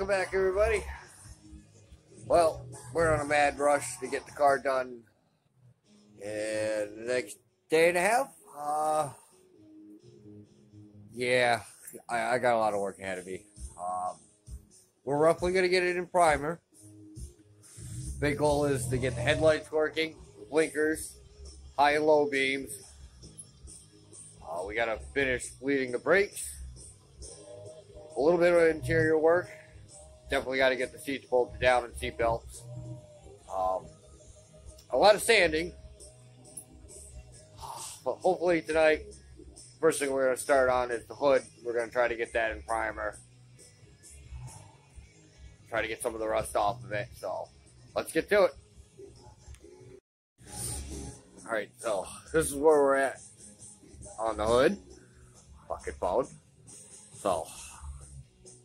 back, everybody. Well, we're on a mad rush to get the car done in the next day and a half. Yeah, I got a lot of work ahead of me. We're roughly going to get it in primer. Big goal is to get the headlights working, blinkers, high and low beams. We got to finish bleeding the brakes. A little bit of interior work. Definitely got to get the seats bolted down and seat belts. A lot of sanding. But hopefully tonight, first thing we're going to start on is the hood. We're going to try to get that in primer. Try to get some of the rust off of it. So let's get to it. Alright, so this is where we're at on the hood. Bucket phone. So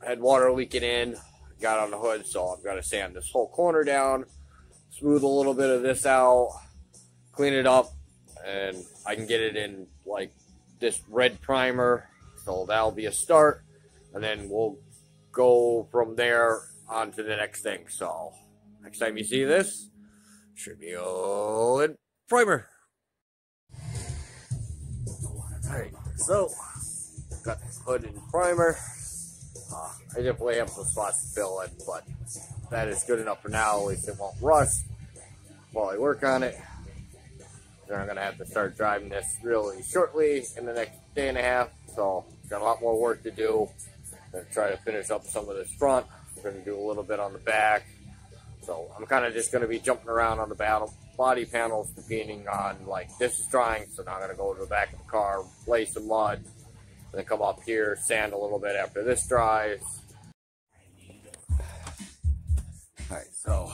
I had water leaking in, got on the hood, so I've got to sand this whole corner down, smooth a little bit of this out, clean it up, and I can get it in like this red primer. So that'll be a start, and then we'll go from there on to the next thing. So next time you see this, should be all in primer. Alright, so got the hood in primer. I definitely have some spots to fill in, but that is good enough for now. At least it won't rust while I work on it. Then I'm going to have to start driving this really shortly in the next day and a half. So got a lot more work to do. I'm going to try to finish up some of this front. I'm going to do a little bit on the back. So I'm kind of just going to be jumping around on the body panels depending on, like, this is drying. So now I'm going to go to the back of the car, lay some mud, and then come up here, sand a little bit after this dries. Alright, so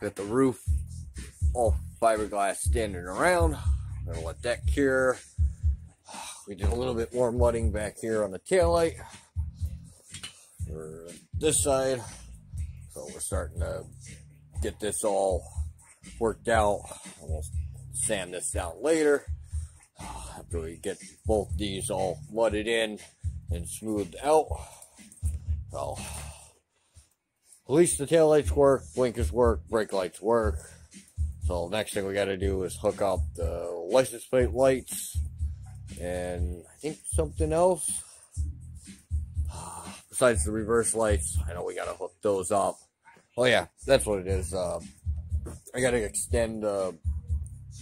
got the roof all fiberglass standing around. I'm going to let that cure. We did a little bit more mudding back here on the taillight for this side. So we're starting to get this all worked out. We'll sand this down later after we get both these all mudded in and smoothed out. So at least the taillights work, blinkers work, brake lights work. So next thing we got to do is hook up the license plate lights and I think something else. Besides the reverse lights, I know we got to hook those up. Oh yeah, that's what it is. I got to extend the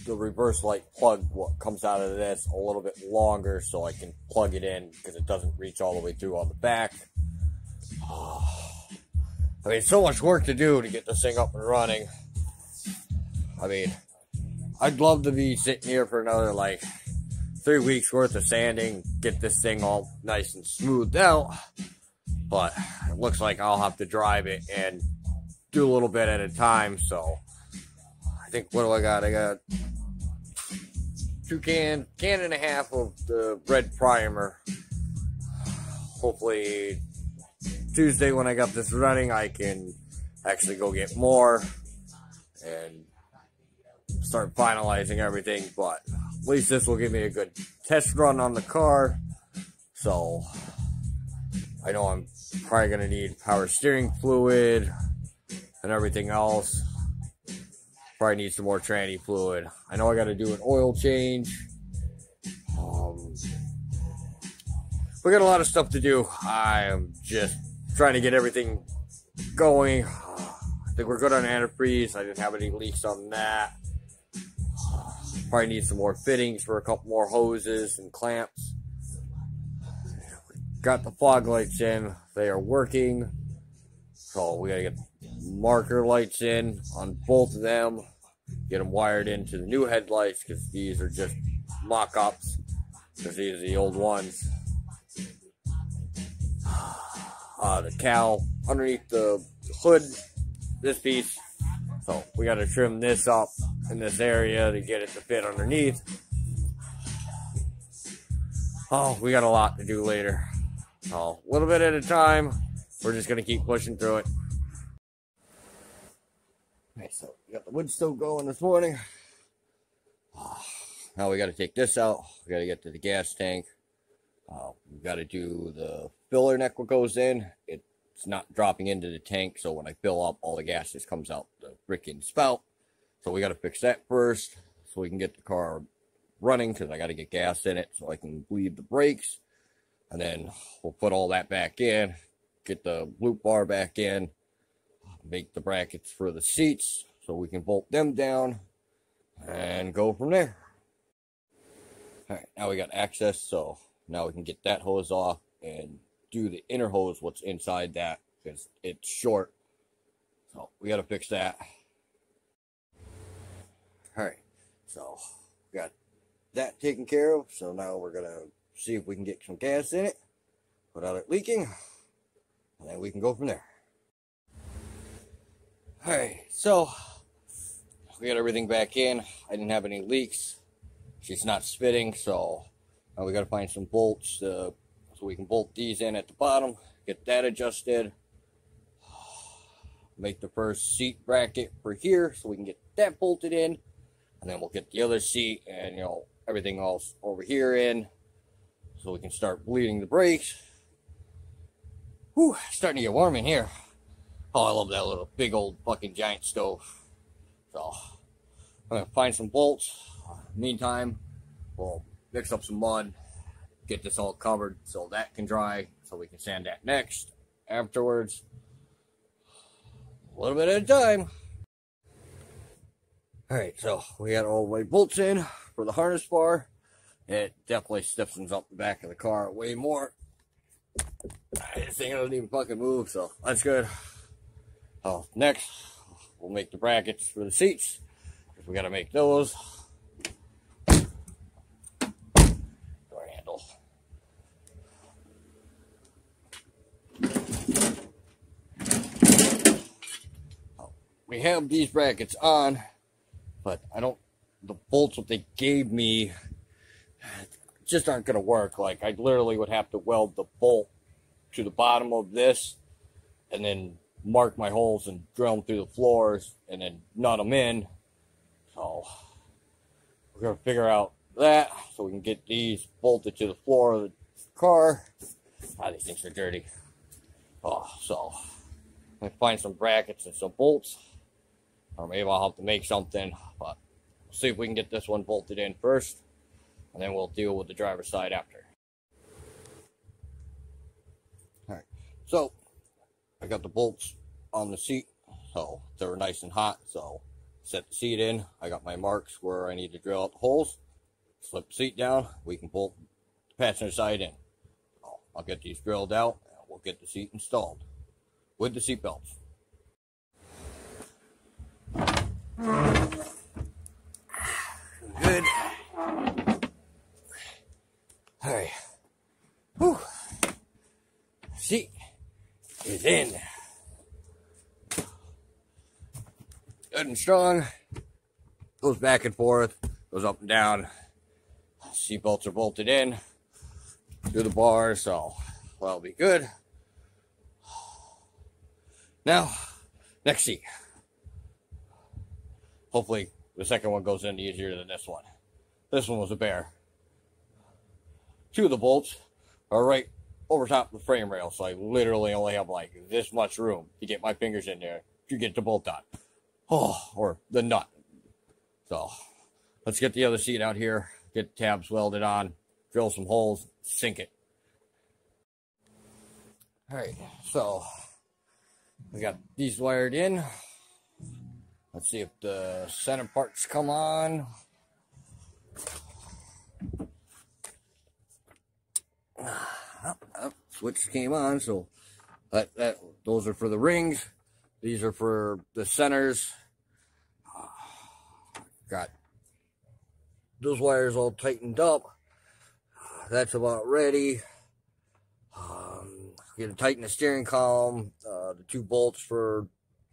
reverse light plug, what comes out of this, a little bit longer so I can plug it in because it doesn't reach all the way through on the back. I mean, so much work to do to get this thing up and running. I mean, I'd love to be sitting here for another, like, 3 weeks worth of sanding, get this thing all nice and smoothed out. But it looks like I'll have to drive it and do a little bit at a time. So I think, what do I got? I got can and a half of the red primer. Hopefully Tuesday when I got this running, I can actually go get more and start finalizing everything. But at least this will give me a good test run on the car. So I know I'm probably going to need power steering fluid and everything else. Probably need some more tranny fluid. I know I got to do an oil change. We got a lot of stuff to do. I am just trying to get everything going. I think we're good on antifreeze. I didn't have any leaks on that. Probably need some more fittings for a couple more hoses and clamps. Got the fog lights in. They are working. So we got to get marker lights in on both of them. Get them wired into the new headlights because these are just mock-ups. Because these are the old ones. The cowl underneath the hood, this piece. So we got to trim this up in this area to get it to fit underneath. Oh, we got a lot to do later. So a little bit at a time. We're just going to keep pushing through it. Okay, so we got the wood stove going this morning. Now we got to take this out. We got to get to the gas tank. We got to do the filler neck what goes in. It it's not dropping into the tank, so when I fill up, all the gas just comes out the freaking spout. So we got to fix that first so we can get the car running, because I got to get gas in it so I can bleed the brakes. And then we'll put all that back in, get the loop bar back in, make the brackets for the seats so we can bolt them down and go from there. All right, now we got access, so now we can get that hose off and do the inner hose, what's inside that, because it's short. So we got to fix that. All right, so we got that taken care of. So now we're going to see if we can get some gas in it without it leaking, and then we can go from there. All right, so we got everything back in. I didn't have any leaks. She's not spitting, so now we got to find some bolts so we can bolt these in at the bottom, get that adjusted, make the first seat bracket for here so we can get that bolted in, and then we'll get the other seat and, you know, everything else over here in so we can start bleeding the brakes. Whew, starting to get warm in here. Oh, I love that little big old fucking giant stove. So I'm gonna find some bolts. Meantime, we'll mix up some mud, get this all covered so that can dry, so we can sand that next afterwards. A little bit at a time. Alright, so we got all the way bolts in for the harness bar. It definitely stiffens up the back of the car way more. This thing doesn't even fucking move, so that's good. Oh, next, we'll make the brackets for the seats. We gotta make those. Door handle. Oh, we have these brackets on, but the bolts that they gave me just aren't gonna work. Like, I literally would have to weld the bolt to the bottom of this and then mark my holes and drill them through the floors and then nut them in. So we're gonna figure out that so we can get these bolted to the floor of the car. These things are dirty. Oh, so I'm gonna find some brackets and some bolts, or maybe I'll have to make something, but we'll see if we can get this one bolted in first, and then we'll deal with the driver's side after. All right, so I got the bolts on the seat, so they're nice and hot. So set the seat in. I got my marks where I need to drill out the holes. Slip the seat down. We can bolt the passenger side in. So I'll get these drilled out, and we'll get the seat installed with the seat belts. Good. All right. Whew. Seat is in. Good and strong. Goes back and forth. Goes up and down. Seat belts are bolted in through the bars, so that'll be good. Now, next seat. Hopefully the second one goes in easier than this one. This one was a bear. Two of the bolts are right over top of the frame rail, so I literally only have like this much room to get my fingers in there to get the bolt on. Oh, or the nut. So let's get the other seat out here, get the tabs welded on, drill some holes, sink it. All right, so we got these wired in. Let's see if the center parts come on. Switch came on, so those are for the rings. These are for the centers. Got those wires all tightened up. That's about ready. Gonna tighten the steering column, the two bolts for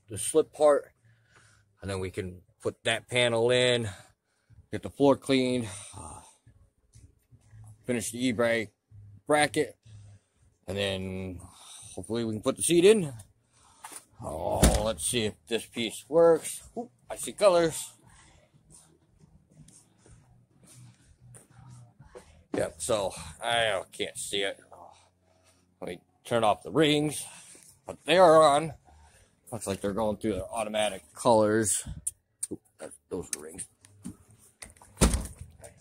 the slip part, and then we can put that panel in, get the floor cleaned, finish the e-brake bracket, and then hopefully we can put the seat in. Oh, let's see if this piece works. Ooh, I see colors. Yep, so I can't see it. Let me turn off the rings. but they are on. Looks like they're going through their automatic colors. Oop, those are rings.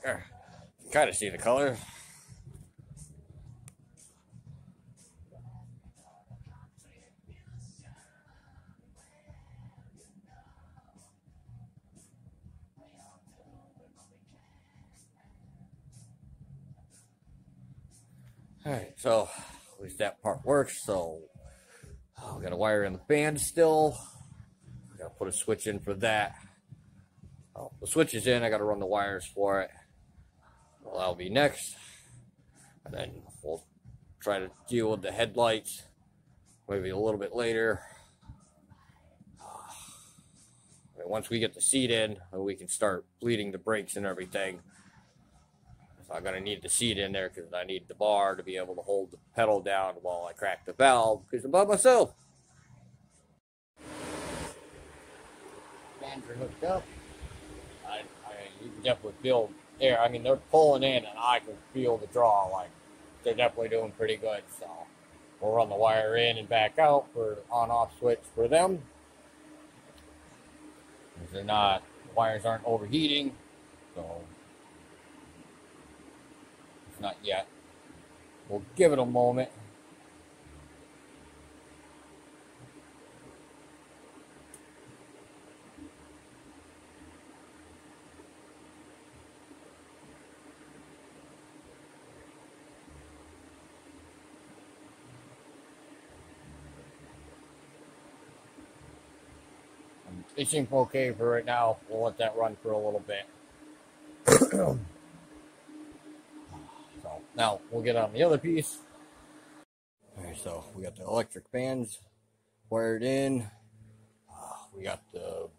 There. You can kind of see the color. Alright, so at least that part works. So we got a wire in the band still. I gotta put a switch in for that. Oh, the switch is in, I gotta run the wires for it. Well, that'll be next. And then we'll try to deal with the headlights maybe a little bit later. And once we get the seat in, we can start bleeding the brakes and everything. So I'm gonna need the seat in there because I need the bar to be able to hold the pedal down while I crack the valve because I'm by myself. Fans are hooked up. You can definitely feel air. I mean, they're pulling in, and I can feel the draw. Like they're definitely doing pretty good. So we'll run the wire in and back out for on-off switch for them. If they're not, the wires aren't overheating. So it's not yet. We'll give it a moment. They seem okay for right now. We'll let that run for a little bit. So now we'll get on the other piece. Alright, so we got the electric fans wired in. We got the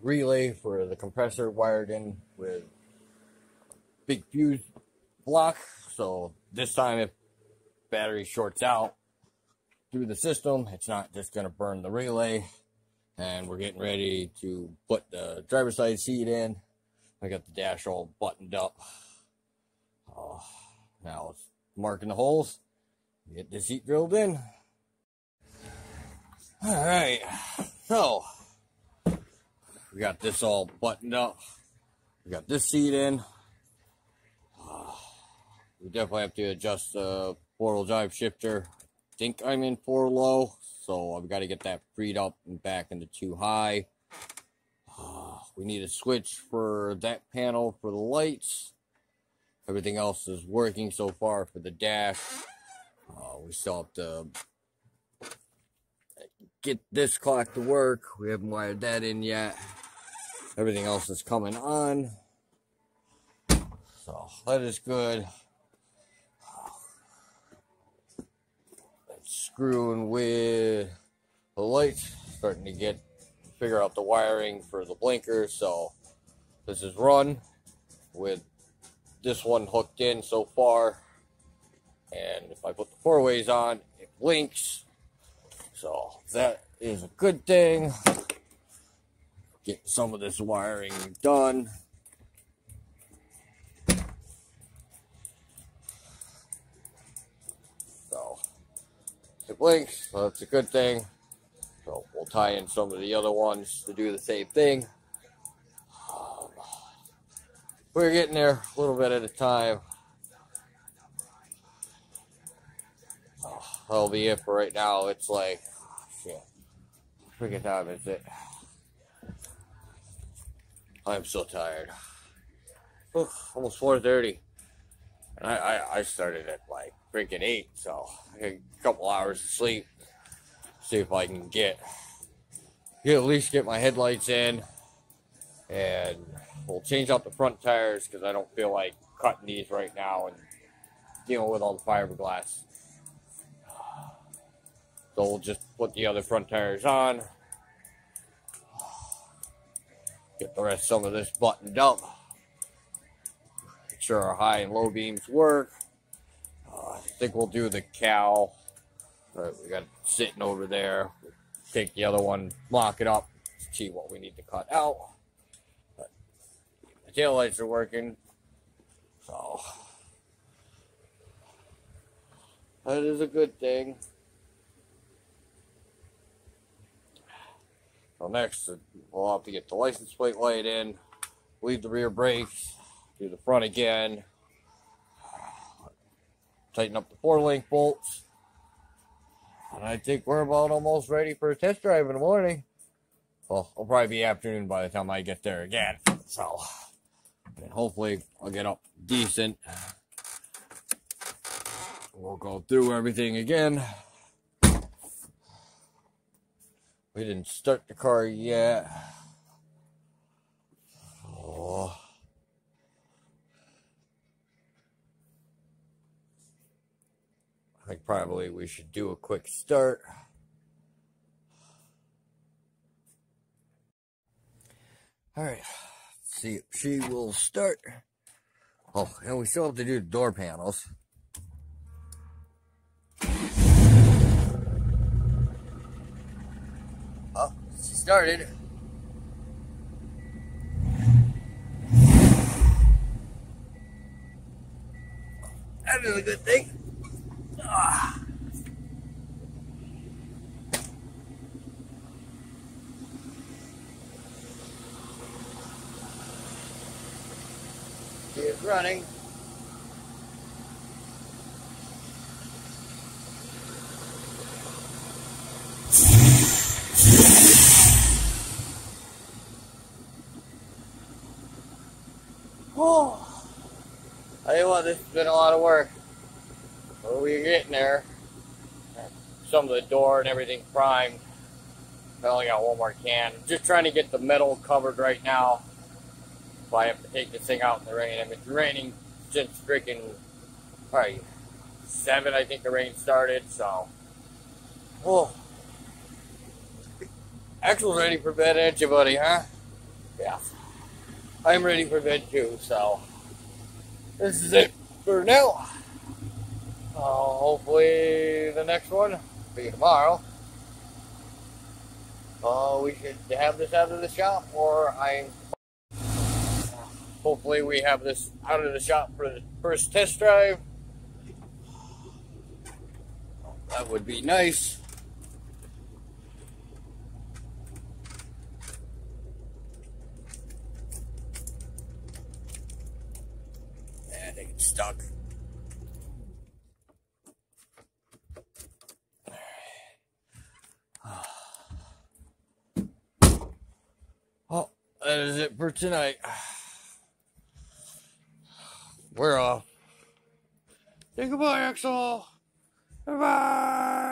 relay for the compressor wired in with big fuse block. So this time if battery shorts out through the system, it's not just going to burn the relay. And we're getting ready to put the driver's side seat in. I got the dash all buttoned up. Now it's marking the holes. Get the seat drilled in. Alright, so we got this all buttoned up. We got this seat in. We definitely have to adjust the four-wheel drive shifter. I think I'm in 4 low, so I've got to get that freed up and back into 2 high. We need a switch for that panel for the lights. Everything else is working so far for the dash. We still have to get this clock to work. We haven't wired that in yet. Everything else is coming on. So that is good. Screwing with the lights, starting to figure out the wiring for the blinkers. So this is run with this one hooked in so far, and if I put the 4-ways on, it blinks. So that is a good thing. Get some of this wiring done. It blinks, so that's a good thing. So we'll tie in some of the other ones to do the same thing. We're getting there a little bit at a time. That'll be it for right now. It's like, shit. Freaking time is it? I'm so tired. Almost 4:30. And I started at like freaking 8, so I got a couple hours of sleep. See if I can at least get my headlights in. And we'll change out the front tires because I don't feel like cutting these right now and dealing with all the fiberglass. So we'll just put the other front tires on. Get the rest some of this buttoned up. Make sure our high and low beams work. I think we'll do the cowl. We got it sitting over there. Take the other one, lock it up, see what we need to cut out. But the tail lights are working, so that is a good thing. So next, we'll have to get the license plate light in, leave the rear brakes, do the front again, tighten up the 4-link bolts, and I think we're about almost ready for a test drive in the morning. Well, it'll probably be afternoon by the time I get there again. So, and hopefully I'll get up decent. We'll go through everything again. We didn't start the car yet. Oh. I think probably we should do a quick start. Alright, let's see if she will start. Oh, and we still have to do the door panels. Oh, she started. That is a good thing. Ah. She is running. Oh, I tell you what, this has been a lot of work. But we're getting there. Some of the door and everything primed. I only got one more can. Just trying to get the metal covered right now. If I have to take this thing out in the rain. I mean, it's raining since freaking probably 7, I think the rain started. So, oh, Axel's ready for bed, ain't you, buddy? Huh? Yeah, I'm ready for bed too. So, this is it for now. Hopefully the next one will be tomorrow. We should have this out of the shop, or hopefully we have this out of the shop for the first test drive. That would be nice. And it gets stuck. Oh, that is it for tonight. We're off. Say goodbye, Axel. Bye-bye.